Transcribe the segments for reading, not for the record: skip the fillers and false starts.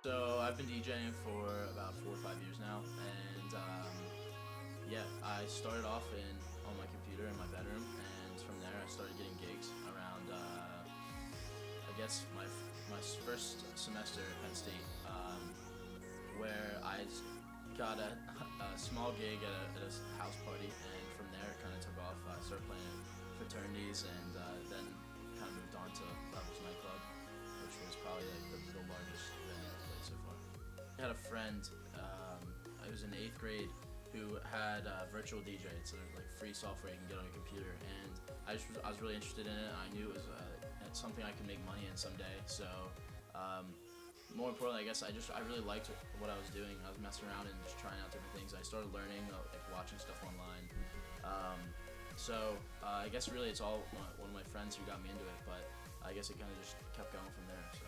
So I've been DJing for about 4 or 5 years now, and yeah, I started off on my computer in my bedroom, and from there I started getting gigs around. I guess my first semester at Penn State, where I got a small gig at a house party, and from there it kind of took off. I started playing at fraternities, and then kind of moved on to Levels nightclub, which was probably like the largest venue I've played so far. I had a friend, I was in 8th grade, who had virtual DJ. It's like free software you can get on your computer, and I was really interested in it. I knew it was it's something I could make money in someday. So more importantly, I guess I really liked what I was doing. I was messing around and just trying out different things. I started learning, like watching stuff online. I guess really it's all one of my friends who got me into it, but I guess it kind of just kept going from there. So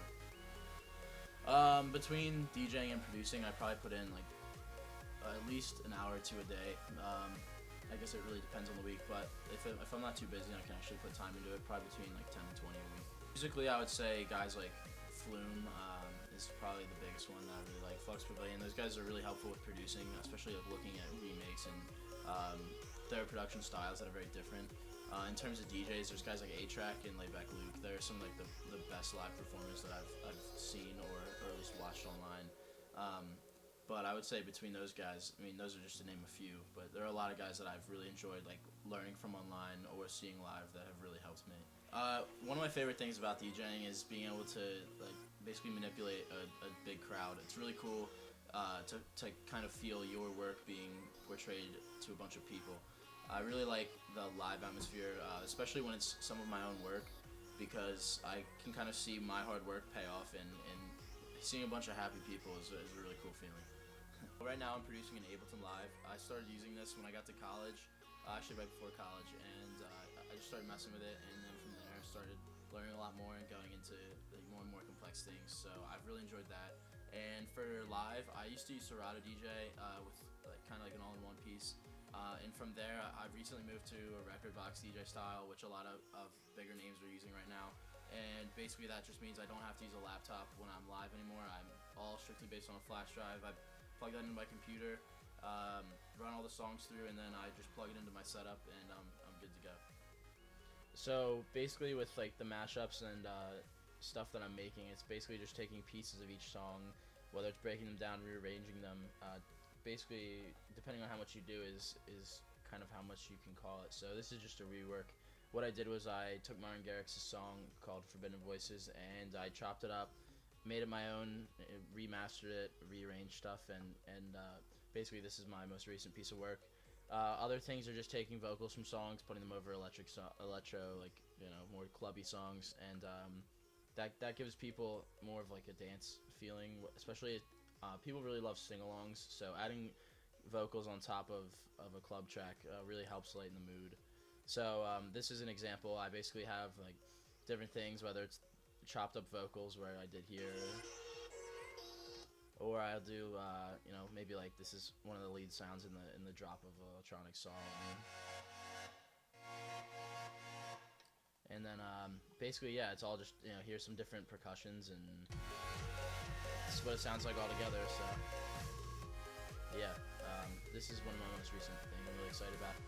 between DJing and producing, I probably put in like at least an hour or two a day. I guess it really depends on the week, but if I'm not too busy, I can actually put time into it, probably between like 10 and 20 a week. Musically, I would say guys like Flume is probably the biggest one that I really like. Flux Pavilion, those guys are really helpful with producing, especially like looking at remakes and their production styles that are very different. In terms of DJs, there's guys like A-Track and Layback Luke. They're some of like the best live performers that I've seen or at least watched online. But I would say between those guys, I mean, those are just to name a few, but there are a lot of guys that I've really enjoyed, like learning from online or seeing live, that have really helped me. One of my favorite things about DJing is being able to like basically manipulate a big crowd. It's really cool to kind of feel your work being portrayed to a bunch of people. I really like the live atmosphere, especially when it's some of my own work, because I can kind of see my hard work pay off, and seeing a bunch of happy people is a really cool feeling. Right now I'm producing an Ableton Live. I started using this when I got to college, actually right before college, and I just started messing with it, and then from there I started learning a lot more and going into like more and more complex things, so I've really enjoyed that. And for live, I used to use Serato DJ with like kind of like an all-in-one piece, and from there I've recently moved to a record box DJ style, which a lot of bigger names are using right now. And basically that just means I don't have to use a laptop when I'm live anymore. I'm all strictly based on a flash drive. I plug that into my computer, run all the songs through, and then I just plug it into my setup, and I'm good to go. So basically with like the mashups and stuff that I'm making, it's basically just taking pieces of each song, whether it's breaking them down, rearranging them. Basically, depending on how much you do is kind of how much you can call it. So this is just a rework. What I did was I took Martin Garrix's song called Forbidden Voices, and I chopped it up, made it my own, remastered it, rearranged stuff, and basically this is my most recent piece of work. Other things are just taking vocals from songs, putting them over electro, like, you know, more clubby songs, and that gives people more of like a dance feeling, especially people really love sing-alongs, so adding vocals on top of a club track really helps lighten the mood. So this is an example. I basically have like different things, whether it's chopped up vocals where I did here, or I'll do you know, maybe like this is one of the lead sounds in the drop of an electronic song, and then basically yeah, it's all just, you know, here's some different percussions, and this is what it sounds like all together. So yeah, this is one of my most recent things I'm really excited about.